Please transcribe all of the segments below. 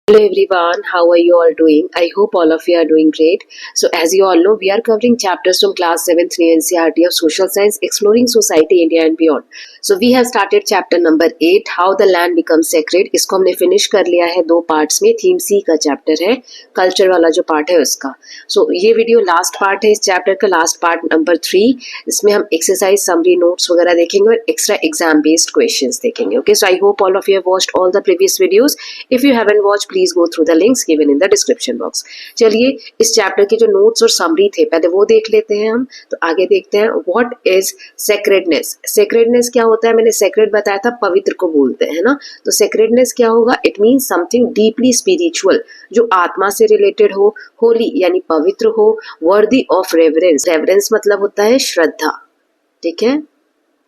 Hello everyone, how are you all doing? I hope all of you are doing great. So as you all know, we are covering chapters from class 7th new NCERT of Social Science, Exploring Society, India and Beyond. So we have started chapter number 8, How the Land Becomes Sacred. इसको हमने finish कर लिया है 2 parts में. Theme सी का chapter है, culture वाला जो पार्ट है उसका. सो ये वीडियो लास्ट पार्ट है इस चैप्टर का, लास्ट पार्ट नंबर 3. इसमें हम एक्सरसाइज समरी नोट्स वगैरह देखेंगे और एक्स्ट्रा एग्जाम बेस्ड क्वेश्चंस देखेंगे. Okay, so I hope all of you have watched all the previous videos. If you haven't watched, please go through the links given in the description box. चलिए इस chapter के जो notes और summary थे पहले वो देख लेते हैं हम. तो आगे देखते हैं व्हाट इज सेक्रेडनेस. सेक्रेडनेस क्या होता है? मैंने सेक्रेड बताया था, पवित्र को बोलते हैं ना. तो सेक्रेडनेस क्या होगा? It means something deeply spiritual, जो आत्मा से रिलेटेड हो, होली यानी पवित्र हो, वर्दी ऑफ रेवरेंस. रेवरेंस मतलब होता है श्रद्धा, ठीक है,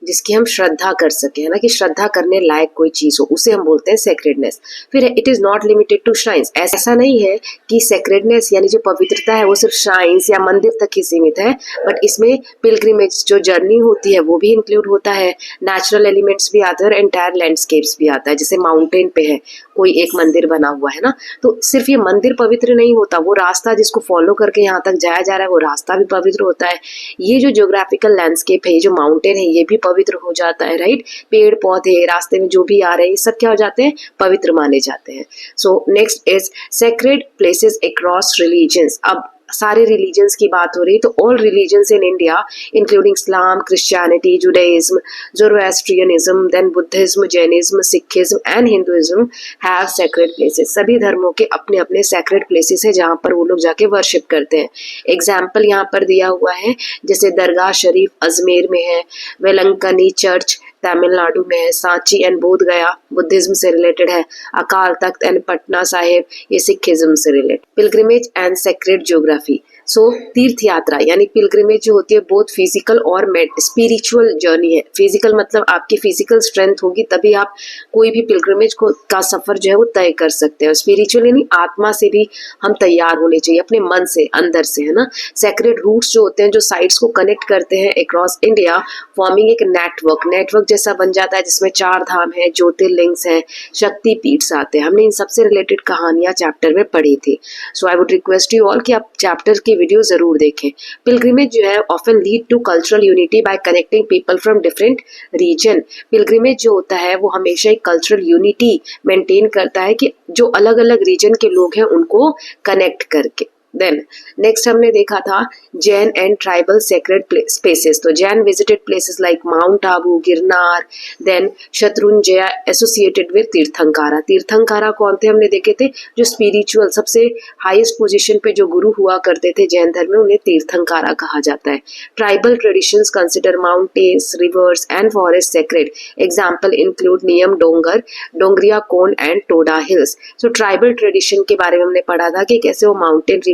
जिसकी हम श्रद्धा कर सके, है ना, कि श्रद्धा करने लायक कोई चीज हो, उसे हम बोलते हैं सेक्रेडनेस. फिर it is not limited to shrines. ऐसा नहीं है कि सेक्रेडनेस यानी जो पवित्रता है वो सिर्फ श्राइन्स या मंदिर तक ही सीमित है, बट इसमें पिलग्रिमेज जो जर्नी होती है वो भी इंक्लूड होता है. नेचुरल एलिमेंट्स भी आते हैं और एंटायर लैंडस्केप्स भी आता है. जैसे माउंटेन पे है कोई एक मंदिर बना हुआ है ना, तो सिर्फ ये मंदिर पवित्र नहीं होता, वो रास्ता जिसको फॉलो करके यहाँ तक जाया जा रहा है वो रास्ता भी पवित्र होता है. ये जो ज्योग्राफिकल लैंडस्केप है, ये जो माउंटेन है, ये भी पवित्र हो जाता है, राइट. पेड़ पौधे रास्ते में जो भी आ रहे हैं, ये सब क्या हो जाते हैं? पवित्र माने जाते हैं. So next is sacred places across religions. अब सारे रिलीजन्स की बात हो रही, तो all religions in India including Islam, Christianity, Judaism, Zoroastrianism, then Buddhism, Jainism, Sikhism and Hinduism have sacred places. सभी धर्मों के अपने अपने सेक्रेड प्लेसेस है जहाँ पर वो लोग जाके वर्शिप करते हैं. एग्जाम्पल यहाँ पर दिया हुआ है, जैसे दरगाह शरीफ अजमेर में है, वेलंकनी चर्च तमिलनाडु में है, सांची एंड बोध गया बुद्धिज्म से रिलेटेड है, अकाल तख्त एंड पटना साहिब ये सिखिज्म से related. Pilgrimage and sacred geography. So तीर्थ यात्रा यानी पिलग्रिमेज जो होती है बहुत फिजिकल और स्पिरिचुअल जर्नी है. फिजिकल मतलब आपकी फिजिकल स्ट्रेंथ होगी तभी आप कोई भी पिलग्रिमेज को का सफर जो है वो तय कर सकते हैं. स्पिरिचुअल यानी आत्मा से भी हम तैयार होने चाहिए, अपने मन से, अंदर से, है ना. सेक्रेड रूट्स जो होते हैं जो साइट्स को कनेक्ट करते हैं अक्रॉस इंडिया, फॉर्मिंग एक नेटवर्क जैसा बन जाता है, जिसमें 4 धाम है, ज्योतिर्लिंग्स हैं, शक्ति पीठ आते हैं. हमने इन सबसे रिलेटेड कहानियां चैप्टर में पढ़ी थी. So I would request you all कि आप चैप्टर की वीडियो जरूर देखें. पिलग्रिमेज जो है often lead to cultural unity by connecting people from different region. Pilgrimage जो होता है वो हमेशा एक कल्चरल यूनिटी मेंटेन करता है कि जो अलग अलग रीजन के लोग हैं उनको कनेक्ट करके. देन नेक्स्ट हमने देखा था Jain and tribal sacred spaces. तो Jain visited places like mount Abu, Girnar, then Shatrunjaya associated with tirthankara. तीर्थंकारा कौन थे? हमने देखे थे जो स्पिरिचुअल सबसे हाईएस्ट पोजीशन पे जो गुरु हुआ करते थे जैन धर्म में, उन्हें तीर्थंकारा कहा जाता है. Tribal traditions consider mountains, rivers and forest sacred. Example include Niyam Dongar, Dongria Kondh and Toda hills. So tribal tradition के बारे में हमने पढ़ा था कि कैसे वो माउंटेन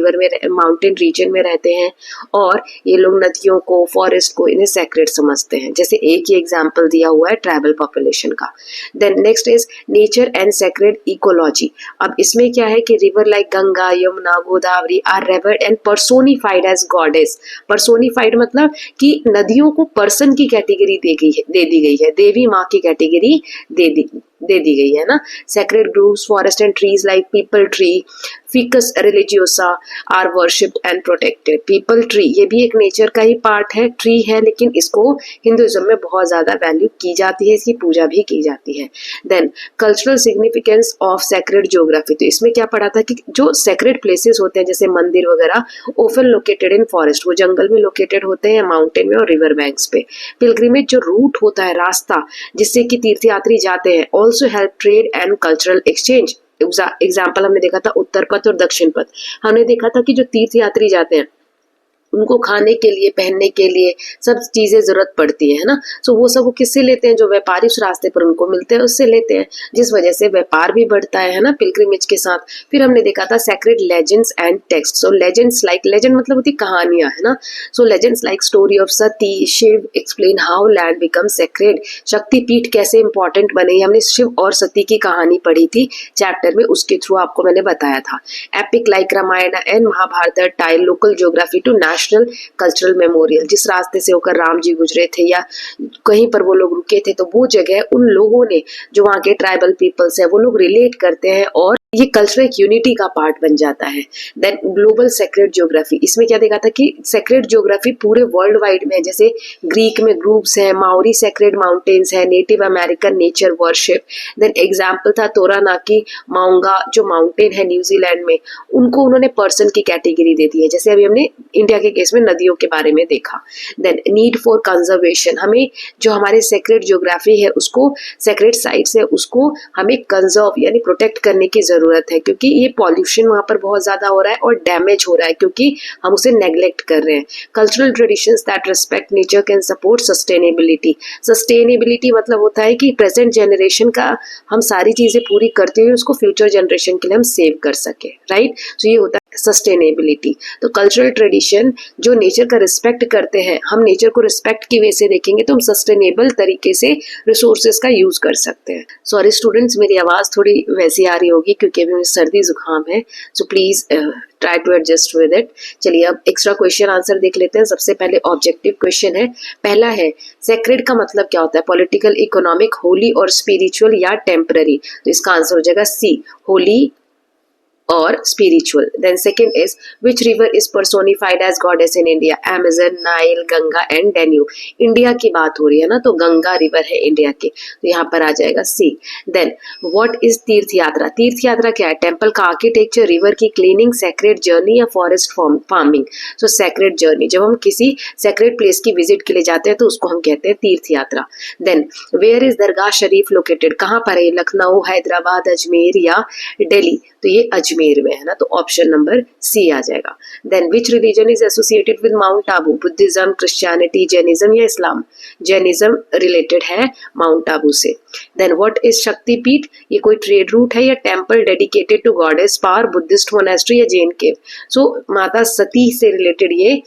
रीजन में रहते हैं और ये लोग नदियों को, फॉरेस्ट को, इन्हें सेक्रेड समझते हैं. जैसे एक ही एग्जांपल दिया हुआ है ट्राइबल पॉपुलेशन का. Then next is nature and sacred ecology. अब इसमें क्या है कि river like Ganga, Yamuna, Godavari are revered and personified as goddess. Personified मतलब कि नदियों को पर्सन की कैटेगरी दे दी गई है, देवी माँ की कैटेगरी दे दी गई है ना. Sacred groves, forest and trees like peepal tree, ficus religiosa are worshipped and protected. Peepal tree ये भी एक नेचर का ही पार्ट है, ट्री है, लेकिन इसको हिंदुइज्म में बहुत ज्यादा वैल्यू की जाती है, इसकी पूजा भी की जाती है. Then cultural significance of sacred geography. तो इसमें क्या पढ़ा था कि जो सेक्रेड प्लेसेस होते हैं जैसे मंदिर वगैरह, ओफन लोकेटेड इन फॉरेस्ट, वो जंगल में लोकेटेड होते हैं, माउंटेन में और रिवर बैंक्स पे. पिलग्रिमेज जो रूट होता है, रास्ता जिससे कि तीर्थयात्री जाते हैं, also help trade and cultural exchange. Example हमने देखा था उत्तर पथ और दक्षिण पथ. हमने देखा था कि जो तीर्थयात्री जाते हैं उनको खाने के लिए, पहनने के लिए सब चीजें जरूरत पड़ती है ना. सो वो सब वो किससे लेते हैं? जो व्यापारी उस रास्ते पर उनको मिलते हैं उससे लेते हैं, जिस वजह से व्यापार भी बढ़ता है ना पिलग्रिमेज के साथ. फिर हमने देखा था sacred legends and text. So legends like, legend मतलब होती कहानियां, है ना. So legends like story of Sati, Shiv explain how land become sacred. Shakti Peeth कैसे इंपॉर्टेंट बने, हमने शिव और सती की कहानी पढ़ी थी चैप्टर में, उसके थ्रू आपको मैंने बताया था. Epic like Ramayana and Mahabharata tie local geography to national national cultural memorial, जिस रास्ते से होकर राम जी गुजरे थे या कहीं पर वो लोग रुके थे, तो वो जगह उन लोगों ने, जो वहाँ के ट्राइबल पीपल्स है, वो लोग रिलेट करते हैं और ये कल्चरल यूनिटी का पार्ट बन जाता है। देन ग्लोबल सेक्रेड ज्योग्राफी, इसमें क्या देखा था कि सेक्रेड ज्योग्राफी पूरे वर्ल्ड वाइड में है, जैसे ग्रीक में ग्रुप्स हैं, माओरी सेक्रेड माउंटेन्स है, native American nature worship. Then example था तोरानाकी माउंगा जो माउंटेन है न्यूजीलैंड में, उनको उन्होंने पर्सन की कैटेगरी दे दी है, जैसे अभी हमने इंडिया के केस में नदियों के बारे में देखा। देन नीड फॉर कंजर्वेशन, हमें जो हमारे सेक्रेड ज्योग्राफी है उसको, सेक्रेड साइट्स है उसको हमें कंजर्व यानी प्रोटेक्ट करने की जरूरत है, क्योंकि ये पॉल्यूशन वहां पर बहुत ज्यादा हो रहा है और डैमेज हो रहा है क्योंकि हम उसे नेग्लेक्ट कर रहे हैं। Cultural traditions that respect nature can support sustainability. Sustainability मतलब होता है कि प्रेजेंट जनरेशन का हम सारी चीजें पूरी करते हुए उसको फ्यूचर जनरेशन के लिए हम सेव कर सके, राइट। तो ये होता है सस्टेनेबिलिटी। तो कल्चरल ट्रेडिशन जो नेचर का रिस्पेक्ट करते हैं, हम नेचर को रिस्पेक्ट की वे से देखेंगे तो हम सस्टेनेबल तरीके से रिसोर्सेज का यूज कर सकते हैं। सॉरी स्टूडेंट्स, मेरी आवाज थोड़ी वैसी आ रही होगी क्योंकि अभी मुझे सर्दी जुकाम है, so please try to adjust with it. चलिए अब एक्स्ट्रा क्वेश्चन आंसर देख लेते हैं। सबसे पहले ऑब्जेक्टिव क्वेश्चन है, पहला है सेक्रेड का मतलब क्या होता है, पॉलिटिकल, इकोनॉमिक, होली और स्पिरिचुअल या टेम्पररी। तो इसका आंसर हो जाएगा सी, होली और spiritual. Then second is which river is personified as goddess in India? Amazon, Nile, Ganga and Danube. India की बात हो रही है ना, तो गंगा रिवर है इंडिया की, तो यहाँ पर आ जाएगा सी। देन व्हाट इज तीर्थ यात्रा? तीर्थ यात्रा क्या है? टेम्पल का आर्किटेक्चर, रिवर की क्लीनिंग, सेक्रेड जर्नी या फॉरेस्ट फार्मिंग। सो सेक्रेड जर्नी, जब हम किसी सेक्रेड प्लेस की विजिट के लिए जाते हैं तो उसको हम कहते हैं तीर्थ यात्रा। Then where is Dargah Sharif located? कहाँ पर है? लखनऊ, हैदराबाद, अजमेर या दिल्ली? तो ये अजमेर में है ना, तो ऑप्शन नंबर सी आ जाएगा। Then which religion is associated with mount Abu? Buddhism, Christianity, Jainism या इस्लाम? जैनिज्म रिलेटेड है माउंट आबू से। देन व्हाट इज शक्तिपीठ? ये कोई ट्रेड रूट है या temple dedicated to goddess power, Buddhist monastery या जैन केव? सो माता सती से रिलेटेड ये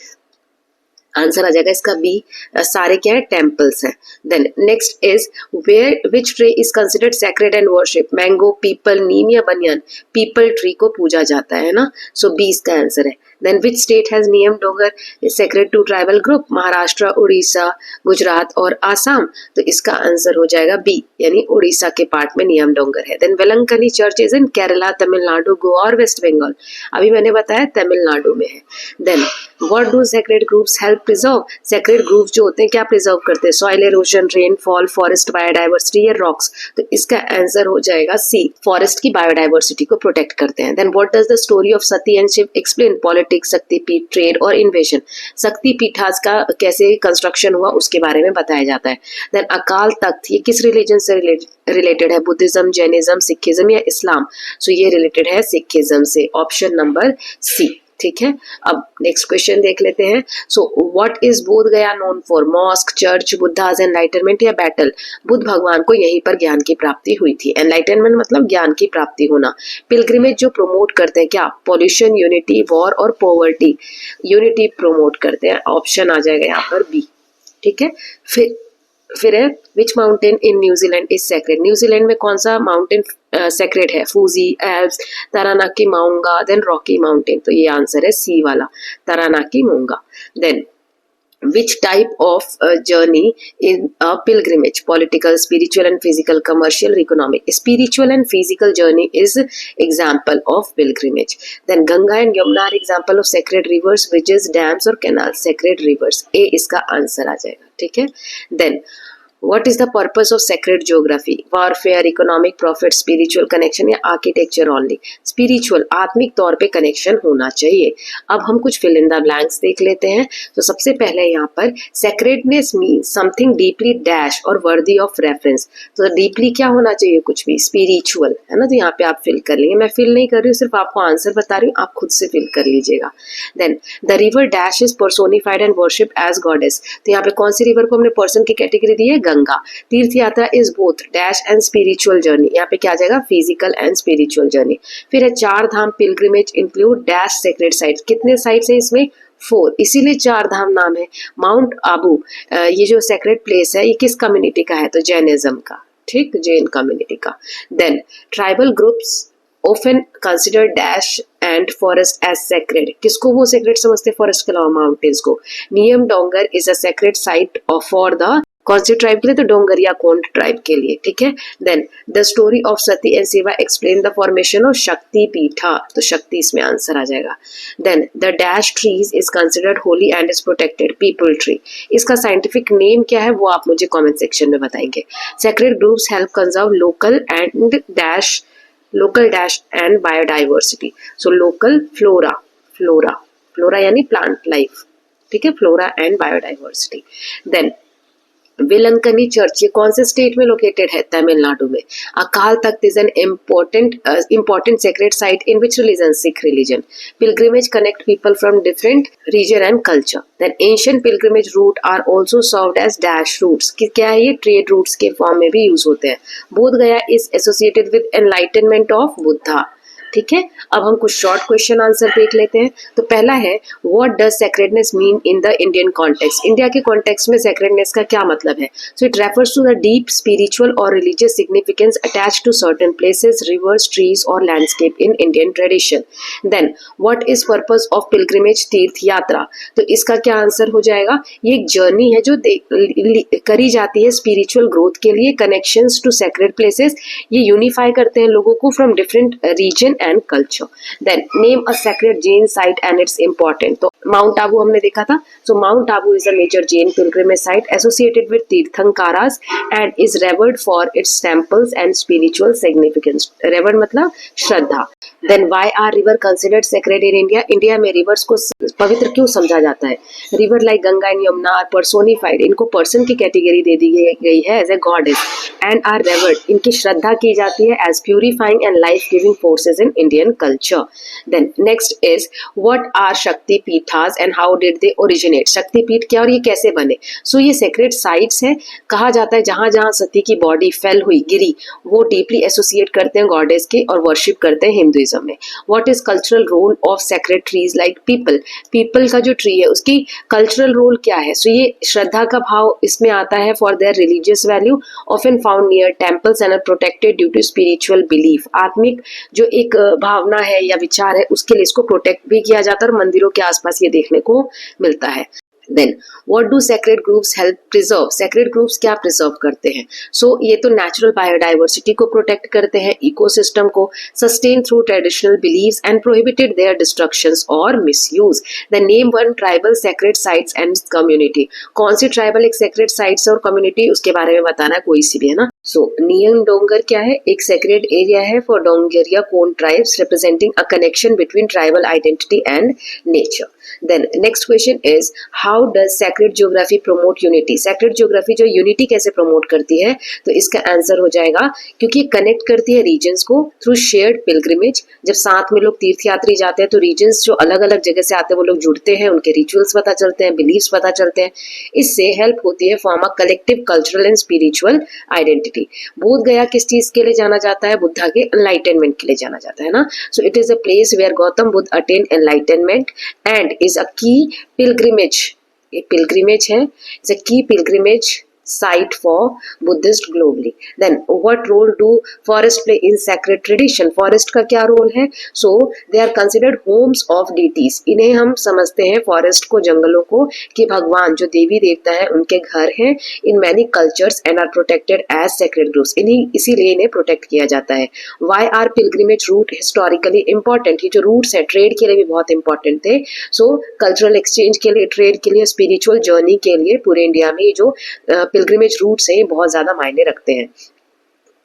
आंसर आ जाएगा इसका बी, सारे क्या है? टेम्पल्स हैं। Then next is where which tree is considered sacred and worship? Mango, peepal, neem या बनियान? पीपल ट्री को पूजा जाता है ना, सो बी इसका आंसर है। Then which state has Niyam Dongar is sacred to tribal group? Maharashtra, Orissa, Gujarat और आसाम? तो इसका आंसर हो जाएगा बी, यानी उड़ीसा के पार्ट में नियम डोंगर है। Then Velankanni church is in Kerala, Tamil Nadu, Goa और वेस्ट बंगाल? अभी मैंने बताया तमिलनाडु में है। Then what do sacred groups help preserve? Sacred groups जो होते हैं क्या प्रिजर्व करते हैं? Soil erosion, rainfall, forest biodiversity या रॉक्स? तो इसका आंसर हो जाएगा सी, फॉरेस्ट की बायोडाइवर्सिटी को प्रोटेक्ट करते हैं। Then what does the story of Sati and Shiv explain? Politics, Shaktipeeth, trade और इन्वेजन? शक्तिपीठास का कैसे कंस्ट्रक्शन हुआ उसके बारे में बताया जाता है। देन अकाल तख्त ये किस रिलीजन से रिलेटेड है? बुद्धिज्म, जैनिज्म, सिखिज्म या इस्लाम? सो ये रिलेटेड है सिखिज्म से, ऑप्शन नंबर सी। ठीक है, अब नेक्स्ट क्वेश्चन देख लेते हैं। So what is Bodh Gaya known for? Mosque, church, Buddha's enlightenment या बैटल? बुद्ध भगवान को यहीं पर ज्ञान की प्राप्ति हुई थी। एनलाइटनमेंट मतलब ज्ञान की प्राप्ति होना। पिलग्रिमेज जो प्रमोट करते हैं क्या? पॉल्यूशन, यूनिटी, वॉर और पॉवर्टी? यूनिटी प्रमोट करते हैं, ऑप्शन आ जाएगा यहाँ पर बी। ठीक है, फिर है which mountain in New Zealand is sacred? New Zealand में कौन सा माउंटेन सेक्रेड है? Fuji, Alps, Taranaki Maunga, then Rocky mountain? तो ये आंसर है सी वाला, Taranaki Maunga. Then which type of journey in a pilgrimage? Political, spiritual and physical, commercial, economic? Spiritual and physical journey is example of pilgrimage. Then Ganga and Yamuna are example of sacred rivers, bridges, dams or canals? Sacred rivers, A इसका answer आ जाएगा। ठीक है, then What is the purpose of sacred geography? Warfare, economic profit, spiritual connection या architecture only? Spiritual, आत्मिक तौर पे connection होना चाहिए। अब हम कुछ fill in the blanks देख लेते हैं। तो सबसे पहले यहाँ पर sacredness means something deeply dash और worthy of reference। तो deeply क्या होना चाहिए? कुछ भी, spiritual है ना, तो यहाँ पे आप fill कर लेंगे। मैं fill नहीं कर रही हूँ, सिर्फ आपको आंसर बता रही हूँ, आप खुद से fill कर लीजिएगा। Then the river dash is personified and worshipped as goddess। तो यहाँ पे कौन सी रिवर को हमने पर्सन की कैटेगरी दी है? Ganga. Tirtha yatra is both dash and spiritual journey, यहाँ पे क्या आ जाएगा? Physical and spiritual journey. फिर है Char Dham pilgrimage include dash sacred sites. कितने साइट्स है इसमें? 4, इसीलिए चार धाम नाम है। माउंट आबू ये जो सेक्रेड प्लेस है ये किस कम्युनिटी का है? तो जैनिज्म का। ठीक, जैन कम्युनिटी का। Then tribal groups often consider dash and forest as sacred. किसको वो sacred समझते हैं? फॉरेस्ट के अलावा माउंटेन्स को. नियम Dongar is a sacred site for the कौन सी ट्राइब के लिए? तो डोंगरिया कोंड ट्राइब के लिए. ठीक है. Then the story of Sati and Shiva explain the formation of Shakti Peetha. तो शक्ति इसमें आंसर आ जाएगा. Then the dash trees is considered holy and is protected. Peepal tree. इसका साइंटिफिक नेम क्या है वो आप मुझे कमेंट सेक्शन में बताएंगे. Sacred groups help conserve local dash and biodiversity. So local flora यानी प्लांट लाइफ. ठीक है. Flora and biodiversity. Then Velankanni church ये कौन से स्टेट में लोकेटेड है? तमिलनाडु में. Akal Takht is an important sacred site in which religion? Sikh religion. Pilgrimage connect people from different region and culture. Then ancient pilgrimage route are also served as dash routes. क्या है ये? Trade routes के form में भी use होते हैं. बोध गया is associated with enlightenment of Buddha. ठीक है. अब हम कुछ शॉर्ट क्वेश्चन आंसर देख लेते हैं. तो पहला है what does sacredness mean in the Indian context. India के कॉन्टेक्स्ट में सेक्रेडनेस का क्या मतलब है? So it refers to the deep spiritual और religious significance attached to certain places, rivers, trees और landscape in Indian tradition. Then what is purpose of pilgrimage? Tirtha yatra. तो इसका क्या आंसर हो जाएगा? ये एक जर्नी है जो करी जाती है स्पिरिचुअल ग्रोथ के लिए. कनेक्शंस टू सेक्रेड प्लेसेस ये यूनिफाई करते हैं लोगों को from different region and culture. Then name a sacred Jain site and its important. तो माउंट आबू हमने देखा था. So Mount Abu is a major Jain pilgrimage site associated with Tirthankaras and is revered for its temples and spiritual significance. Revered मतलब श्रद्धा. Then why are river considered sacred in India? India में rivers को पवित्र क्यों समझा जाता है? River like Ganga and Yamuna are personified. इनको पर्सन की कैटेगरी दे दी गई है as a goddess and are revered. इनकी श्रद्धा की जाती है as purifying and life giving forces in Indian culture. Then next is what are Shakti Pithas and how did they originate? शक्ति पीठ क्या और ये कैसे बने? So ये sacred sites है. कहा जाता है जहां जहां सती की बॉडी फेल हुई, गिरी, वो डीपली एसोसिएट करते हैं गॉडेस के और वर्शिप करते हैं हिंदुइज्म में. What is cultural role of sacred trees like people? People का जो ट्री है उसकी कल्चरल रोल क्या है? So ये श्रद्धा का भाव इसमें आता है for their religious value often found near temples and are protected due to spiritual belief. आत्मिक जो एक भावना है या विचार है उसके लिए इसको प्रोटेक्ट भी किया जाता है और मंदिरों के आसपास ये देखने को मिलता है. Then what do sacred groups help preserve? Sacred groups क्या प्रिजर्व करते हैं? सो ये तो नेचुरल बायोडाइवर्सिटी को प्रोटेक्ट करते हैं, इकोसिस्टम को sustain through traditional beliefs and prohibited their destructions और misuse. The name one tribal sacred sites and community. कौन सी ट्राइबल एक सेक्रेड साइट्स और कम्युनिटी उसके बारे में बताना है, कोई सी भी है ना. सो नियम डोंगर क्या है? एक सेक्रेड एरिया है for Dongriya cone tribes representing a connection between tribal identity and nature. Then next question is how does sacred geography promote unity? Sacred geography जो unity कैसे promote करती है? तो इसका आंसर हो जाएगा क्योंकि कनेक्ट करती है regions को through shared pilgrimage. जब साथ में लोग तीर्थ यात्री जाते हैं तो regions जो अलग अलग जगह से आते हैं वो लोग जुड़ते हैं, उनके rituals पता चलते हैं, beliefs पता चलते हैं. इससे help होती है form a collective cultural and spiritual identity. बोध गया किस चीज के लिए जाना जाता है? बुद्धा के enlightenment के लिए जाना जाता है ना. So it is a place where Gautam Buddha attained enlightenment and is a key pilgrimage. ये pilgrimage है. It's a key pilgrimage site for Buddhists globally. Then what role do forest play in sacred tradition? Forest का क्या role है? So they are considered homes of deities. इन्हें हम समझते हैं forest को, जंगलों को, कि भगवान जो देवी देवता है उनके घर हैं in many cultures and are protected as sacred groves. इसीलिए इन्हें प्रोटेक्ट किया जाता है. Why are pilgrimage route historically important? ये जो रूट्स है ट्रेड के लिए भी बहुत इंपॉर्टेंट थे. So कल्चरल एक्सचेंज के लिए, ट्रेड के लिए, स्पिरिचुअल जर्नी के लिए पूरे इंडिया में ये जो पिलग्रिमेज रूट्स हैं बहुत ज्यादा मायने रखते हैं.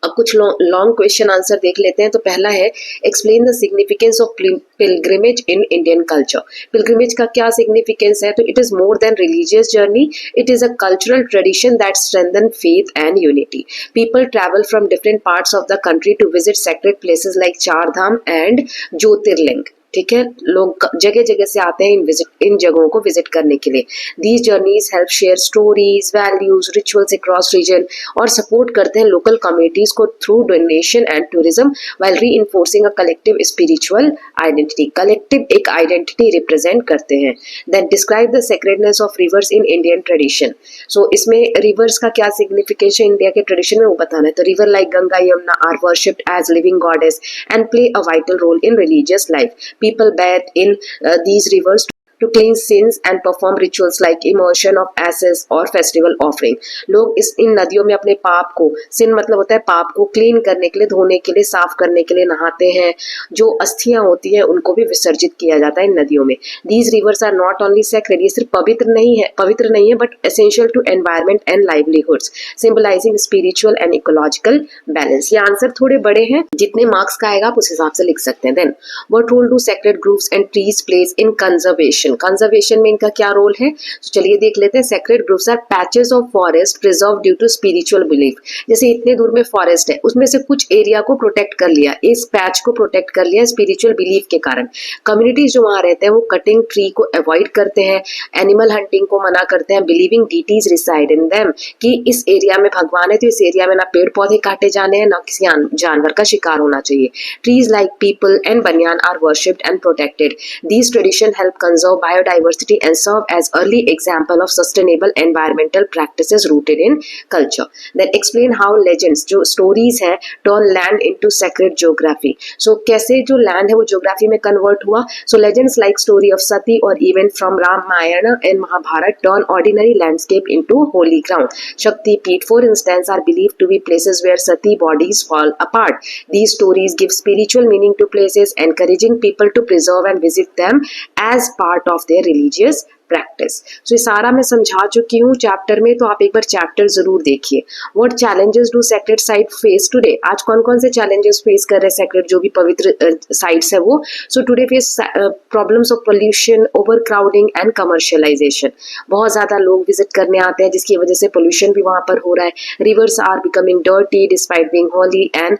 अब कुछ लॉन्ग क्वेश्चन आंसर देख लेते हैं. तो पहला है explain the significance of pilgrimage in Indian culture. Pilgrimage का क्या सिग्निफिकेंस है? तो it is more than religious journey, it is a cultural tradition that strengthen faith and unity. People travel from different parts of the country to visit sacred places like Char Dham and ज्योतिर्लिंग. ठीक है, लोग जगह जगह से आते हैं इन जगहों को विजिट करने के लिए। These journeys help share stories, values, rituals across region और सपोर्ट करते हैं लोकल कम्युनिटीज को through donation and tourism while reinforcing a collective spiritual identity. Collective एक आइडेंटिटी रिप्रेजेंट करते हैं। Then describe the sacredness of rivers in Indian tradition. So इसमें rivers का क्या सिग्निफिकेशन इंडिया के ट्रेडिशन में वो बताना है। तो river like Ganga Yamuna are worshipped as living goddess and play a vital role in religious life. People bathe in these rivers to cleanse sins and perform rituals like immersion of ashes or festival offering. लोग इन नदियों में अपने पाप को, sin मतलब होता है पाप को क्लीन करने के लिए, धोने के लिए, साफ करने के लिए नहाते हैं। जो अस्थियां होती हैं उनको भी विसर्जित किया जाता है इन नदियों में। These rivers are not only sacred, ये सिर्फ पवित्र नहीं है but essential to environment and livelihoods, symbolizing spiritual and ecological balance. ये आंसर थोड़े बड़े हैं, जितने मार्क्स का आएगा आप उस हिसाब से लिख सकते हैं। Then what role do sacred groves and trees plays in conservation? Conservation में इनका क्या रोल है, तो चलिए देख लेते हैं। Sacred groups are patches of forest preserve due to spiritual belief. जैसे इतने दूर में फॉरेस्ट है, उसमें से कुछ एरिया को प्रोटेक्ट कर लिया, इस पैच को प्रोटेक्ट कर लिया स्पिरिचुअल बिलीफ के कारण। कम्युनिटीज जो वहां रहते हैं वो कटिंग ट्री को अवॉइड करते हैं, एनिमल हंटिंग को मना करते हैं, believing deities reside in them, कि इस एरिया में भगवान है तो इस एरिया में ना पेड़ पौधे काटे जाने हैं, ना किसी जानवर का शिकार होना चाहिए। Trees like peepal and banyan are worshipped and protected. These tradition help conserve biodiversity and serve as early example of sustainable environmental practices rooted in culture. Then explain how legends, जो stories हैं, turn land into sacred geography. So कैसे जो land है वो geography में convert हुआ? So legends like story of Sati or even from Ramayana and Mahabharata turn ordinary landscape into holy ground. Shakti Peeth, for instance, are believed to be places where Sati bodies fall apart. These stories give spiritual meaning to places, encouraging people to preserve and visit them as part of their religious practice. So ये सारा मैं समझा चुकी हूँ chapter में, तो आप एक बार चैप्टर जरूर देखिए। What challenges do sacred site face today? आज कौन कौन से चैलेंजेस फेस कर रहे हैं सेक्रेड जो भी पवित्र साइट्स है वो? So today face problems of pollution, over crowding and commercialisation. बहुत ज्यादा लोग विजिट करने आते हैं जिसकी वजह से पोल्यूशन भी वहां पर हो रहा है। Rivers are becoming dirty despite being holy and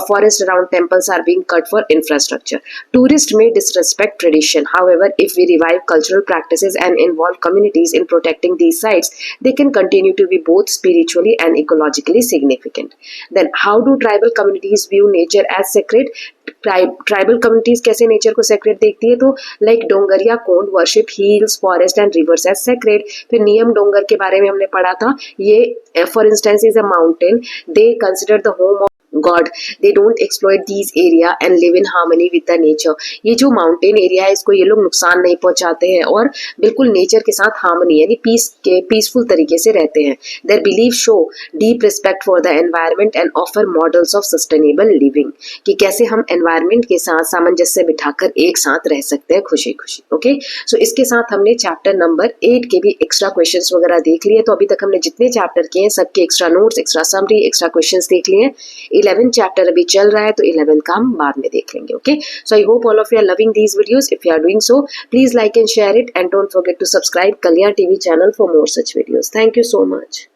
forest around temples are being cut for infrastructure. Tourist may disrespect tradition. However, if we revive cultural practices and involve communities in protecting these sites, they can continue to be both spiritually and ecologically significant. Then, how do tribal communities view nature as sacred? Tribal communities कैसे nature को sacred देखती है? तो like Dongria Kondh worship hills, forest and rivers as sacred. फिर नियम डोंगर के बारे में हमने पढ़ा था। ये for instance is a mountain, they consider the home of God, they don't exploit these area and live in harmony with the nature. ये जो माउंटेन एरिया है इसको ये लोग नुकसान नहीं पहुंचाते हैं और बिल्कुल नेचर के साथ हार्मनी यानी पीसफुल तरीके से रहते हैं। Their beliefs show deep respect for the environment and offer models of sustainable living, कि कैसे हम एनवायरनमेंट के साथ सामंजस्य बिठाकर एक साथ रह सकते हैं खुशी खुशी। ओके, सो इसके साथ हमने चैप्टर नंबर 8 के भी एक्स्ट्रा क्वेश्चंस वगैरह देख लिए। तो अभी तक हमने जितने चैप्टर किए हैं सबके extra notes, extra summary, extra questions देख लिए। 11th चैप्टर अभी चल रहा है तो 11th का हम बाद में देख लेंगे। Okay, so I hope all of you are loving these videos. If you are doing so please like and share it and don't forget to subscribe Kalyan TV channel for more such videos. Thank you so much.